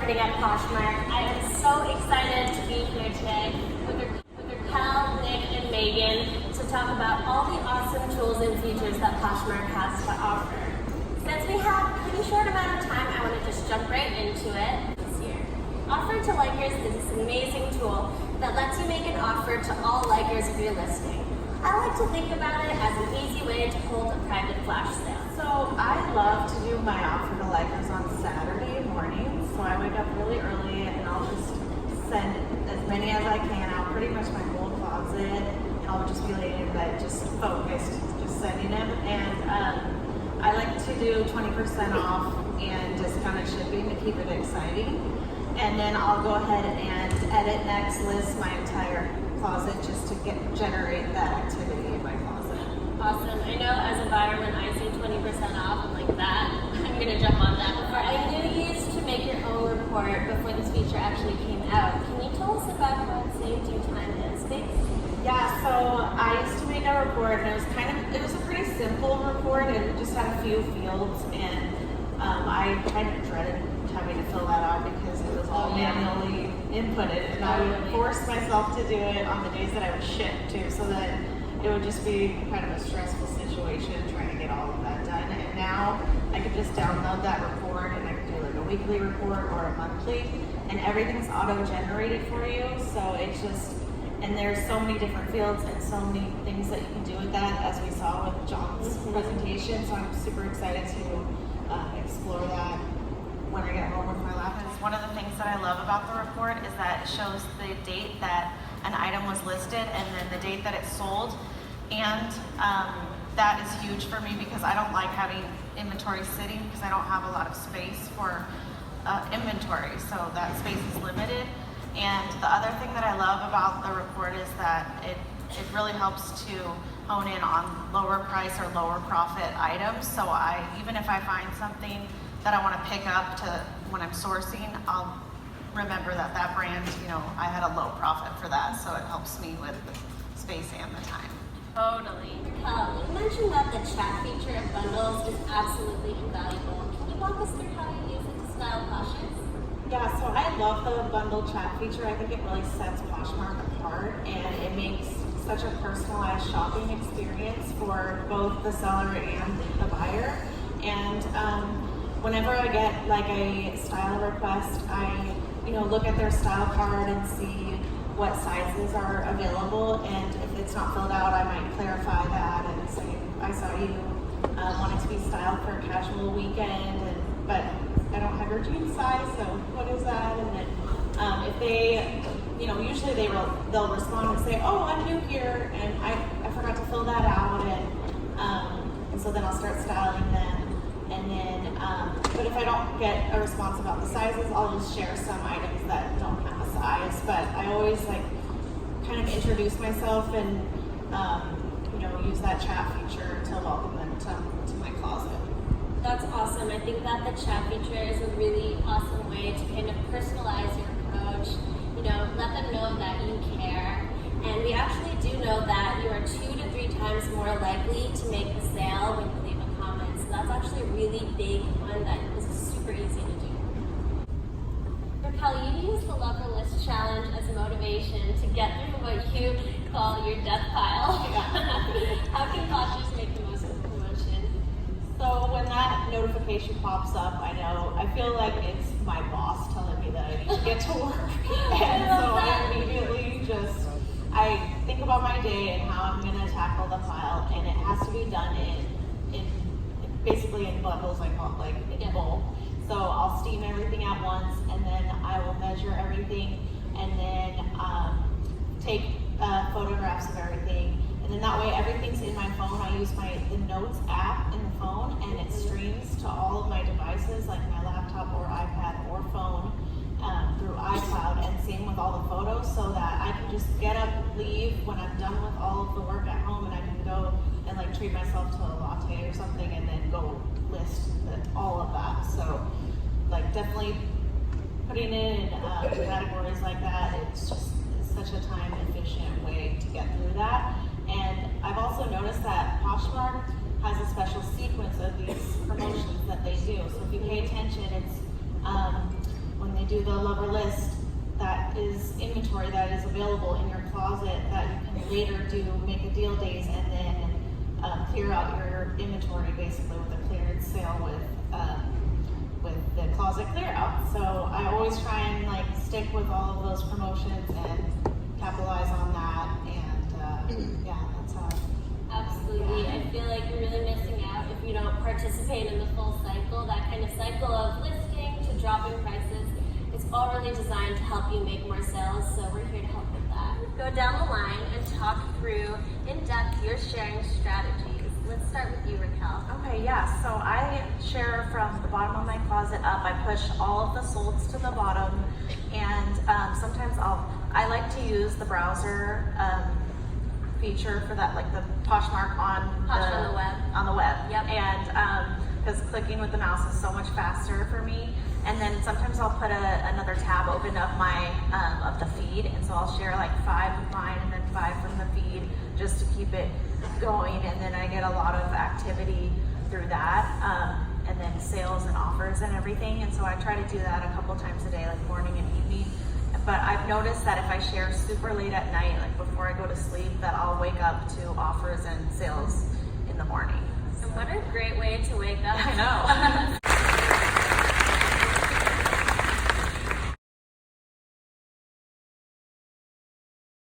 marketing at Poshmark. I am so excited to be here today with Raquel, Nick, and Megan to talk about all the awesome tools and features that Poshmark has to offer. Since we have a pretty short amount of time, I want to just jump right into it this year. Offer to Likers is this amazing tool that lets you make an offer to all Likers of your listing. I like to think about it as an easy way to hold a private flash sale. So I love to do my offer to Likers on Saturday mornings. So I wake up really early and I'll just send as many as I can out, pretty much my whole closet, and I'll just be laying in bed, just focused, just sending them. And I like to do 20% off and discounted shipping to keep it exciting. And then I'll go ahead and edit next list my entire closet just to generate that activity in my closet. Awesome. I know as a buyer, when I see 20% off, I'm like that. I'm going to jump on that. Before I knew you used to make your own report before this feature actually came out. Can you tell us about how it saved you time and space? Yeah, so I used to make a report, and it was a pretty simple report. It just had a few fields, and I kind of dreaded having to fill that out because it was all manually inputted, and I would force myself to do it on the days that I would ship too, so that it would just be kind of a stressful situation trying to get all of that done. And now I could just download that report, and I could do like a weekly report or a monthly, and everything's auto-generated for you. So it's just, and there's so many different fields and so many things that you can do with that, as we saw with John's presentation. So I'm super excited to explore that when I get home with my laptop. One of the things that I love about the report is that it shows the date that an item was listed and then the date that it sold. And that is huge for me because I don't like having inventory sitting because I don't have a lot of space for inventory. So that space is limited. And the other thing that I love about the report is that it really helps to hone in on lower price or lower profit items. So even if I find something that I want to pick up to when I'm sourcing, I'll remember that brand, I had a low profit for that, so it helps me with the space and the time. Totally. Raquel, you mentioned that the chat feature of bundles is absolutely invaluable. Can you walk us through how you use it to style Poshes? Yeah, so I love the bundle chat feature. I think it really sets Poshmark apart, and it makes such a personalized shopping experience for both the seller and the buyer. And whenever I get like a style request, I look at their style card and see what sizes are available, and if it's not filled out, I might clarify that and say, I saw you wanted to be styled for a casual weekend, but I don't have your jeans size, so what is that? And then if they, usually they'll respond and say, oh, I'm new here and I forgot to fill that out, and so then I'll start styling them. And then, but if I don't get a response about the sizes, I'll just share some items that don't have a size. But I always kind of introduce myself and use that chat feature to welcome them to my closet. That's awesome. I think that the chat feature is a really awesome way to kind of personalize your approach. Let them know that you care. And we actually do know that you are 2 to 3 times more likely to make the sale when you leave a comment. So that's actually a really big one that is super easy to do. Raquel, you use the Lover List Challenge as motivation to get through what you call your death pile. How can Poshers make the most of the promotion? So when that notification pops up, I feel like it's my boss telling me that I need to get to work. And so I immediately I think about my day and how I'm going to tackle the pile, and it has to be done in basically in bundles, like in bulk. So I'll steam everything at once, and then I will measure everything, and then take photographs of everything. And then that way everything's in my phone. I use the Notes app in the phone, and it streams to all of my devices, like my laptop or iPad or phone, through iCloud, and same with all the photos, so that I can just get up, leave when I'm done with all of the work at home, and I can go and treat myself to a latte or something, and then go list all of that. So definitely putting it in categories like that, it's such a time efficient way to get through that. And I've also noticed that Poshmark has a special sequence of these promotions that they do. So if you pay attention, it's when they do the lover list, that is inventory that is available in your closet that you can later do make a deal days and then clear out your inventory basically with a clearance sale with the closet clear out. So I always try and like stick with all of those promotions and capitalize on that, and yeah, that's how. Absolutely. I feel like you're really missing out if you don't participate in the full cycle. That kind of cycle of listing to dropping prices is all really designed to help you make more sales. So we're here to help with that. Go down the line and talk through in depth your sharing strategies. Let's start with you, Raquel. Okay, yeah, so I share from the bottom of my closet up. I push all of the solds to the bottom, and sometimes I like to use the browser feature for that, like the Poshmark on the web. On the web. Yep. And because clicking with the mouse is so much faster for me. And then sometimes I'll put another tab open of my of the feed, and so I'll share like 5 of mine and then 5 from the feed just to keep it going. And then I get a lot of activity through that, and then sales and offers and everything. And so I try to do that a couple times a day, like morning and evening. But I've noticed that if I share super late at night, like before I go to sleep, that I'll wake up to offers and sales in the morning. And what a great way to wake up. I know.